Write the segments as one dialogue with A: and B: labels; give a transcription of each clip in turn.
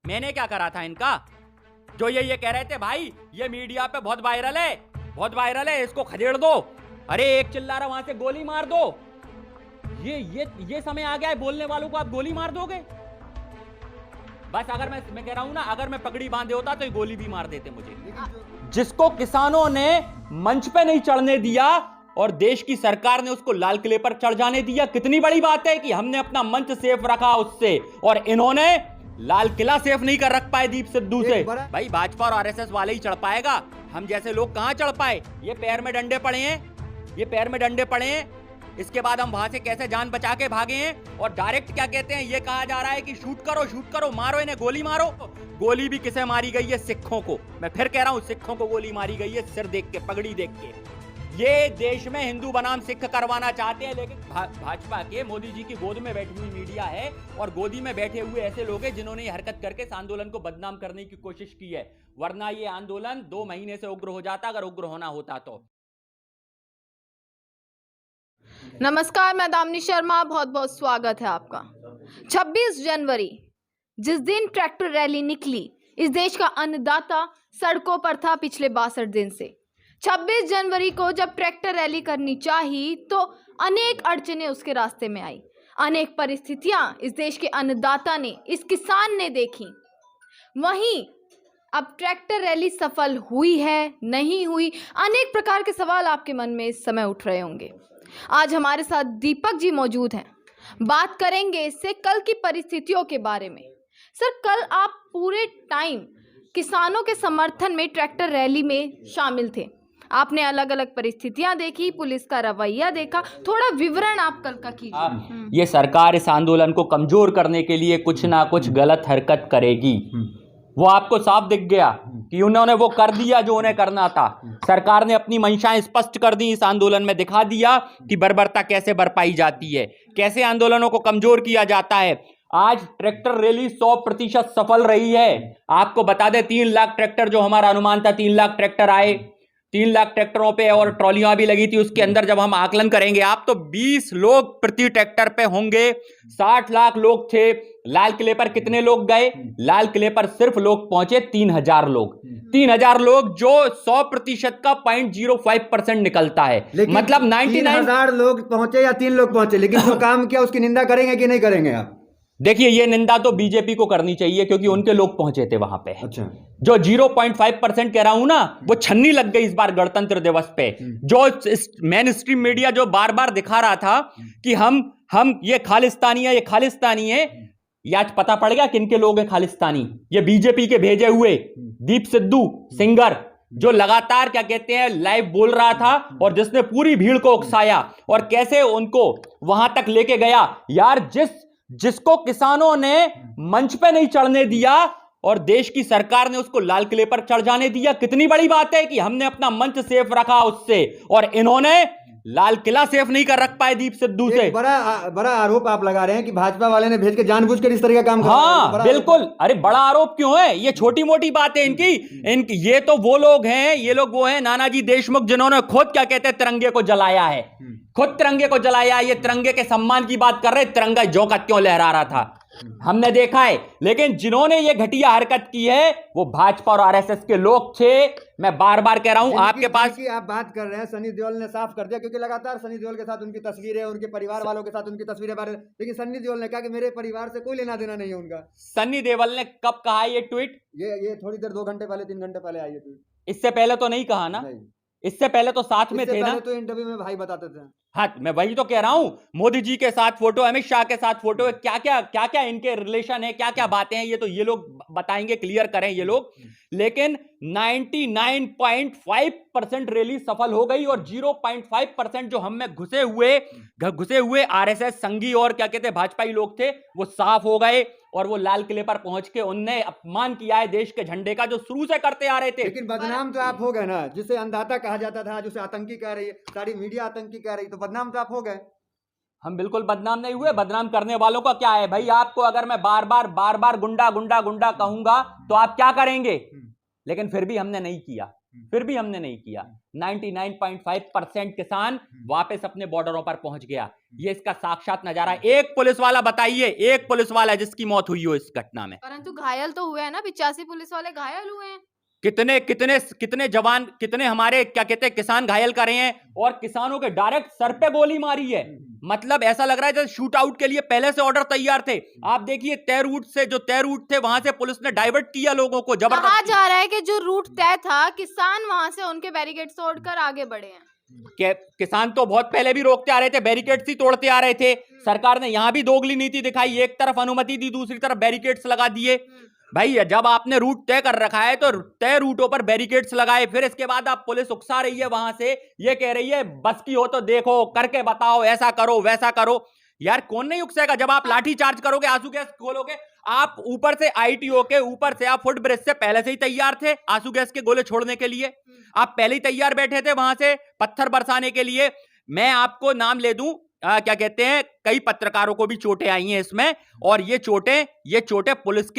A: मैंने क्या करा था इनका? जो ये कह रहे थे भाई ये मीडिया पे बहुत वायरल है, इसको खदेड़ दो। अरे एक चिल्ला रहा वहां से गोली मार दो। ये समय आ गया है बोलने वालों को आप गोली मार दोगे। बस अगर मैं कह रहा हूं ना, अगर मैं पगड़ी बांधे होता तो ये गोली भी मार देते मुझे। जिसको किसानों ने मंच पे नहीं चढ़ने दिया और देश की सरकार ने उसको लाल किले पर चढ़ जाने दिया। कितनी बड़ी बात है कि हमने अपना मंच सेफ रखा उससे, और इन्होंने लाल किला सेफ नहीं कर रख पाए दीप सिद्धू से। भाई भाजपा और आरएसएस वाले ही चढ़ पाएगा, हम जैसे लोग कहां चढ़ पाए। ये पैर में डंडे पड़े हैं, इसके बाद हम वहां से कैसे जान बचा के भागे हैं। और डायरेक्ट क्या कहते हैं, ये कहा जा रहा है कि शूट करो, मारो इन्हें, गोली मारो। गोली भी किसे मारी गई है? सिखों को। मैं फिर कह रहा हूं, सिखों को गोली मारी गई है, सिर देख के, पगड़ी देख के। ये देश में हिंदू बनाम सिख करवाना चाहते हैं, लेकिन भाजपा के मोदी जी की गोद में बैठी हुई मीडिया है और गोदी में बैठे हुए ऐसे लोग हैं जिन्होंने ये हरकत करके इस आंदोलन को बदनाम करने की कोशिश की है। वरना ये आंदोलन 2 महीने से उग्र हो जाता, अगर उग्र होना होता तो।
B: नमस्कार, मैं दामिनी शर्मा, बहुत बहुत स्वागत है आपका। 26 जनवरी जिस दिन ट्रैक्टर रैली निकली, इस देश का अन्नदाता सड़कों पर था पिछले 62 दिन से। 26 जनवरी को जब ट्रैक्टर रैली करनी चाहिए तो अनेक अड़चनें उसके रास्ते में आई, अनेक परिस्थितियां इस देश के अन्नदाता ने, इस किसान ने देखी। वहीं अब ट्रैक्टर रैली सफल हुई है, नहीं हुई, अनेक प्रकार के सवाल आपके मन में इस समय उठ रहे होंगे। आज हमारे साथ दीपक जी मौजूद हैं, बात करेंगे इससे कल की परिस्थितियों के बारे में। सर, कल आप पूरे टाइम किसानों के समर्थन में ट्रैक्टर रैली में शामिल थे, आपने अलग अलग परिस्थितियां देखी, पुलिस का रवैया देखा, थोड़ा विवरण आप कल का कीजिए।
A: ये सरकार इस आंदोलन को कमजोर करने के लिए कुछ ना कुछ गलत हरकत करेगी, वो आपको साफ दिख गया कि उन्होंने वो कर दिया जो उन्हें करना था। सरकार ने अपनी मंशाएं स्पष्ट कर दी, इस आंदोलन में दिखा दिया कि बर्बरता कैसे बरपाई जाती है, कैसे आंदोलनों को कमजोर किया जाता है। आज ट्रैक्टर रैली 100% सफल रही है। आपको बता दें, 3 लाख ट्रैक्टर, जो हमारा अनुमान था 3 लाख ट्रैक्टर आए, 3 लाख ट्रैक्टरों पे और ट्रॉलियां भी लगी थी उसके अंदर। जब हम आकलन करेंगे आप, तो 20 लोग प्रति ट्रैक्टर पे होंगे। 60 लाख लोग थे। लाल किले पर कितने लोग गए? लाल किले पर सिर्फ लोग पहुंचे 3000 लोग। 3000 लोग, जो 100% का 0.05% निकलता है। मतलब
C: 99,000 लोग पहुंचे या 3 लोग पहुंचे, लेकिन जो काम किया उसकी निंदा करेंगे कि नहीं करेंगे आप?
A: देखिए, ये निंदा तो बीजेपी को करनी चाहिए क्योंकि उनके लोग पहुंचे थे वहां पे।
C: अच्छा।
A: जो 0.5% कह रहा हूं ना, वो छन्नी लग गई इस बार गणतंत्र दिवस पे। जो मेन स्ट्रीम मीडिया जो बार बार दिखा रहा था कि हम ये खालिस्तानी है, ये आज पता पड़ गया किनके लोग हैं खालिस्तानी। ये बीजेपी के भेजे हुए दीप सिद्धू सिंगर, जो लगातार क्या कहते हैं लाइव बोल रहा था और जिसने पूरी भीड़ को उकसाया और कैसे उनको वहां तक लेके गया। यार, जिसको किसानों ने मंच पे नहीं चढ़ने दिया और देश की सरकार ने उसको लाल किले पर चढ़ जाने दिया। कितनी बड़ी बात है कि हमने अपना मंच सेफ रखा उससे, और इन्होंने लाल किला सेफ नहीं कर रख पाए दीप सिद्धू से।
C: बड़ा आरोप आप लगा रहे हैं कि भाजपा वाले ने भेज के जानबूझकर इस तरह का काम कर रहे हैं।
A: हाँ बिल्कुल। अरे बड़ा आरोप क्यों है? ये छोटी मोटी बात है इनकी। ये तो वो लोग हैं, ये लोग वो हैं नानाजी देशमुख, जिन्होंने खुद क्या कहते हैं तिरंगे को जलाया है, खुद तिरंगे को जलाया। ये तिरंगे के सम्मान की बात कर रहे, तिरंगा जो का त्यों लहरा रहा था, हमने देखा है। लेकिन जिन्होंने ये घटिया हरकत की है वो भाजपा और आरएसएस के लोग थे। मैं बार बार कह रहा हूं, आपके पास
C: आप बात कर रहे हैं, सनी देओल ने साफ कर दिया, क्योंकि लगातार सनी देओल के साथ उनकी तस्वीरें, उनके परिवार वालों के साथ उनकी तस्वीरें, लेकिन सनी देओल ने कहा कि मेरे परिवार से कोई लेना देना नहीं है उनका।
A: सनी देओल ने कब कहा ये ट्वीट?
C: ये थोड़ी देर 2 घंटे पहले, 3 घंटे पहले आई है ट्वीट।
A: इससे पहले तो नहीं कहा ना? इससे पहले तो साथ में थे ना?
C: तो इंटरव्यू में भाई बताते थे।
A: हाँ, मैं वही तो कह रहा हूं, मोदी जी के साथ फोटो, अमित शाह के साथ फोटो है, क्या क्या इनके रिलेशन है, क्या क्या बातें हैं, ये तो ये लोग बताएंगे, क्लियर करें ये लोग। लेकिन 99.5% रैली सफल हो गई और 0.5% जो हम में घुसे हुए आरएसएस संघी और क्या कहते हैं भाजपाई लोग थे, वो साफ हो गए और वो लाल किले पर पहुंच के उनने अपमान किया है देश के झंडे का, जो शुरू से करते आ रहे थे।
C: लेकिन बदनाम तो आप हो गए ना, जिसे अन्नदाता कहा जाता था, जिसे आतंकी कह रही है, सारी मीडिया आतंकी कह रही, तो बदनाम तो आप हो गए।
A: हम बिल्कुल बदनाम नहीं हुए। बदनाम करने वालों का क्या है भाई? आपको अगर मैं बार बार गुंडा कहूंगा तो आप क्या करेंगे? लेकिन फिर भी हमने नहीं किया। फिर भी हमने नहीं किया। 99.5% किसान वापस अपने बॉर्डरों पर पहुंच गया। ये इसका साक्षात नजारा है। एक पुलिस वाला बताइए, एक पुलिस वाला जिसकी मौत हुई हो इस घटना में।
B: परंतु घायल तो हुए हैं ना, 85 पुलिस वाले घायल हुए हैं।
A: कितने कितने कितने जवान, कितने हमारे क्या कहते हैं किसान घायल करे हैं, और किसानों के डायरेक्ट सर पे गोली मारी है। मतलब ऐसा लग रहा है जैसे शूट आउट के लिए पहले से ऑर्डर तैयार थे। आप देखिए तय रूट से, जो तय रूट थे वहां से पुलिस ने डाइवर्ट किया लोगों को
B: कहा
A: जबरदस्ती।
B: जा रहा है कि जो रूट तय था, किसान वहां से उनके बैरिकेड तोड़कर आगे बढ़े हैं।
A: किसान तो बहुत पहले भी रोकते आ रहे थे, बैरिकेड्स ही तोड़ते आ रहे थे। सरकार ने यहां भी दोगली नीति दिखाई, एक तरफ अनुमति दी, दूसरी तरफ बैरिकेड्स लगा दिए। भाई जब आपने रूट तय कर रखा है तो तय रूटों पर बैरिकेड्स लगाए, फिर इसके बाद आप पुलिस उकसा रही है वहां से, ये कह रही है बस की हो तो देखो, करके बताओ, ऐसा करो वैसा करो। यार कौन नहीं उकसेगा जब आप लाठी चार्ज करोगे, आंसू गैस खोलोगे। आप ऊपर से आईटीओ के ऊपर से आप फुट ब्रिज से पहले से ही तैयार थे आंसू गैस के गोले छोड़ने के लिए। आप पहले ही तैयार बैठे थे वहां से पत्थर बरसाने के लिए। मैं आपको नाम ले दूं, क्या कहते हैं, कई पत्रकारों को भी चोटें आई हैं इसमें, और ये चोटें पुलिस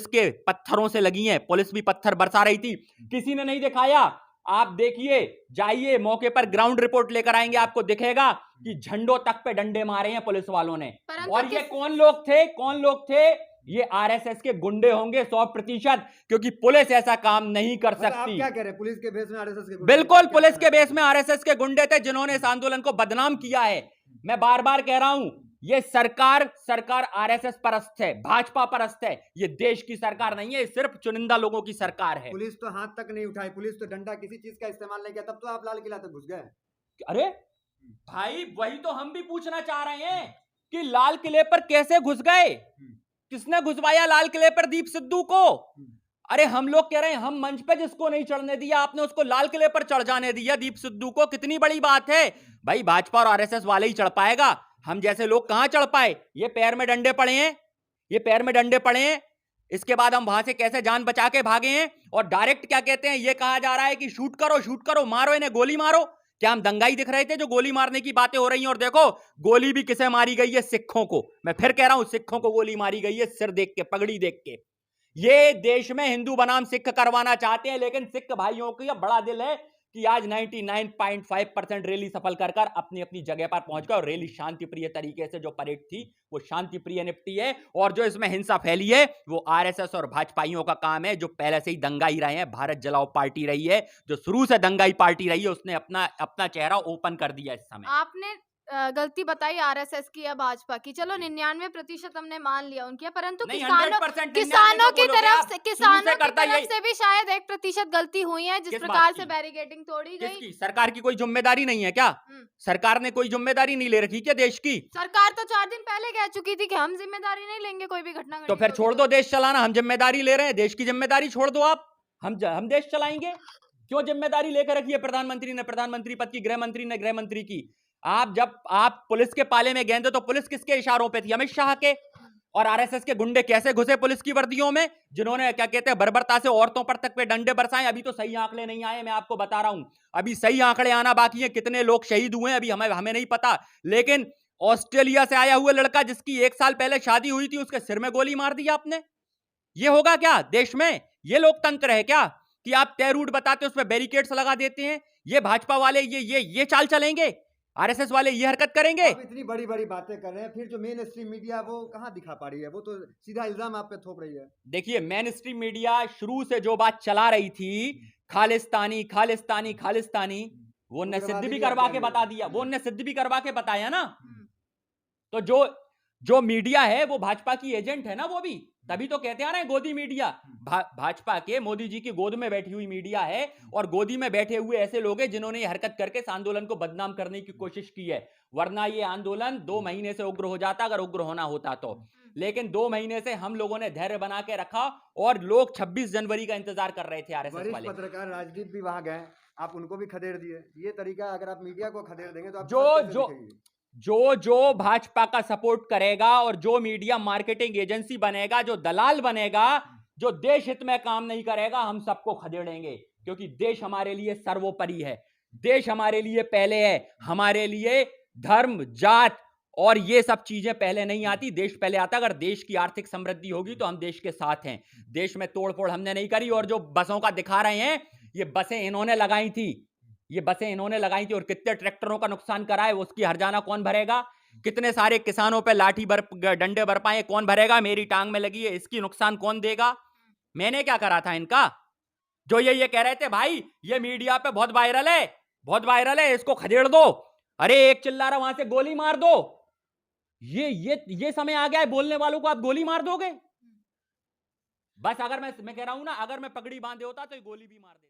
A: के पत्थरों से लगी हैं। पुलिस भी पत्थर बरसा रही थी, किसी ने नहीं दिखाया। आप देखिए, जाइए मौके पर, ग्राउंड रिपोर्ट लेकर आएंगे, आपको दिखेगा कि झंडों तक पे डंडे मारे हैं पुलिस वालों ने। और ये कौन लोग थे? ये आरएसएस के गुंडे होंगे 100%, क्योंकि पुलिस ऐसा काम नहीं कर सकती।
C: आप क्या कह रहे हैं, पुलिस के बेस में आरएसएस के गुंडे?
A: बिल्कुल पुलिस के बेस में आरएसएस के गुंडे थे जिन्होंने इस आंदोलन को बदनाम किया है। मैं बार बार कह रहा हूं, ये सरकार आरएसएस परस्त है, भाजपा परस्त है। ये देश की सरकार नहीं है, सिर्फ चुनिंदा लोगों की सरकार है।
C: पुलिस तो हाथ तक नहीं उठाई, पुलिस तो डंडा किसी चीज का इस्तेमाल नहीं किया, तब तो आप लाल किला तक घुस गए।
A: अरे भाई वही तो हम भी पूछना चाह रहे हैं कि लाल किले पर कैसे घुस गए, किसने घुसवाया लाल किले पर दीप सिद्धू को? अरे हम लोग कह रहे हैं, हम मंच पे जिसको नहीं चढ़ने दिया आपने उसको लाल किले पर चढ़ जाने दिया, दीप सिद्धू को। कितनी बड़ी बात है भाई, भाजपा और आरएसएस वाले ही चढ़ पाएगा, हम जैसे लोग कहां चढ़ पाए? ये पैर में डंडे पड़े हैं, इसके बाद हम वहां से कैसे जान बचा के भागे हैं। और डायरेक्ट क्या कहते हैं, ये कहा जा रहा है कि शूट करो, मारो इन्हें, गोली मारो। क्या हम दंगाई दिख रहे थे जो गोली मारने की बातें हो रही हैं? और देखो गोली भी किसे मारी गई है, सिखों को। मैं फिर कह रहा हूं, सिखों को गोली मारी गई है, सिर देख के, पगड़ी देख के। ये देश में हिंदू बनाम सिख करवाना चाहते हैं, लेकिन सिख भाइयों का बड़ा दिल है कि आज 99.5% रैली सफल कर अपनी अपनी जगह पर पहुंच गए। और रैली शांति प्रिय तरीके से, जो परेड थी वो शांति प्रिय निपटी है। और जो इसमें हिंसा फैली है वो आरएसएस और भाजपाइयों का काम है, जो पहले से ही दंगाई रहे हैं। भारत जलाओ पार्टी रही है, जो शुरू से दंगाई पार्टी रही है, उसने अपना चेहरा ओपन कर दिया इस समय।
B: आपने गलती बताई आरएसएस की या भाजपा की, चलो 99% हमने मान लिया उनकी, परंतु किसानों की तरफ से भी शायद 1% गलती हुई है, जिस प्रकार से बैरिकेडिंग तोड़ी गई।
A: सरकार की कोई जिम्मेदारी नहीं है क्या? सरकार ने कोई जिम्मेदारी नहीं ले रखी क्या देश की?
B: सरकार तो 4 दिन पहले कह चुकी थी कि हम जिम्मेदारी नहीं लेंगे कोई भी घटना।
A: तो फिर छोड़ दो देश चलाना, हम जिम्मेदारी ले रहे हैं, देश की जिम्मेदारी छोड़ दो आप, हम देश चलाएंगे। क्यों जिम्मेदारी लेकर रखी है प्रधानमंत्री ने, प्रधानमंत्री पद की, गृह मंत्री ने गृह मंत्री की? जब आप पुलिस के पाले में गए थे तो पुलिस किसके इशारों पे थी? अमित शाह के। और आरएसएस के गुंडे कैसे घुसे पुलिस की वर्दियों में, जिन्होंने क्या कहते हैं बर्बरता से औरतों पर तक पे डंडे बरसाए। अभी तो सही आंकड़े नहीं आए, मैं आपको बता रहा हूं, अभी सही आंकड़े आना बाकी है। कितने लोग शहीद हुए अभी हमें नहीं पता। लेकिन ऑस्ट्रेलिया से आया हुआ लड़का जिसकी 1 साल पहले शादी हुई थी, उसके सिर में गोली मार दी आपने। ये होगा क्या देश में? ये लोकतंत्र है क्या कि आप तय रूट बताते उस पर बैरिकेड्स लगा देते हैं? ये भाजपा वाले ये चाल चलेंगे? आरएसएस वाले ये हरकत करेंगे?
C: आप इतनी बड़ी बड़ी बातें कर रहे हैं, फिर जो मेन स्ट्रीम मीडिया वो कहां दिखा पा रही है? वो तो सीधा इल्जाम आप पे थोप रही है।
A: देखिए, मेन स्ट्रीम मीडिया शुरू से जो बात चला रही थी, खालिस्तानी, वो उनने सिद्ध भी करवा के बता दिया, वो उनने सिद्ध भी करवा के बताया ना। तो जो मीडिया है वो भाजपा की एजेंट है ना, वो भी तभी तो कहते आ रहे हैं गोदी मीडिया। भाजपा के मोदी जी की गोद में बैठी हुई मीडिया है, और गोदी में बैठे हुए ऐसे लोग हैं जिन्होंने ये हरकत करके इस आंदोलन को बदनाम करने की कोशिश की है। वरना ये आंदोलन 2 महीने से उग्र हो जाता, अगर उग्र होना होता तो। लेकिन 2 महीने से हम लोगों ने धैर्य बना के रखा, और लोग 26 जनवरी का इंतजार कर रहे थे आरएसएस वाले।
C: पत्रकार राजदीप भी वहां गए, आप उनको भी खदेड़ दिए। ये तरीका, अगर आप मीडिया को खदेड़ देंगे तो आप
A: जो भाजपा का सपोर्ट करेगा, और जो मीडिया मार्केटिंग एजेंसी बनेगा, जो दलाल बनेगा, जो देश हित में काम नहीं करेगा, हम सबको खदेड़ेंगे। क्योंकि देश हमारे लिए सर्वोपरि है, देश हमारे लिए पहले है। हमारे लिए धर्म, जात और ये सब चीजें पहले नहीं आती, देश पहले आता। अगर देश की आर्थिक समृद्धि होगी तो हम देश के साथ हैं। देश में तोड़फोड़ हमने नहीं करी। और जो बसों का दिखा रहे हैं, ये बसें इन्होंने लगाई थी, ये बसें इन्होंने लगाई थी, और कितने ट्रैक्टरों का नुकसान करा है, उसकी हर्जाना कौन भरेगा? कितने सारे किसानों पे लाठी डंडे बरपाए, कौन भरेगा? मेरी टांग में लगी है, इसकी नुकसान कौन देगा? मैंने क्या करा था इनका? जो ये कह रहे थे भाई ये मीडिया पे बहुत वायरल है, इसको खदेड़ दो। अरे एक चिल्ला रहा वहां से गोली मार दो। ये समय आ गया है, बोलने वालों को आप गोली मार दोगे? बस अगर मैं कह रहा हूं ना, अगर मैं पगड़ी बांधे होता तो ये गोली भी मार देता।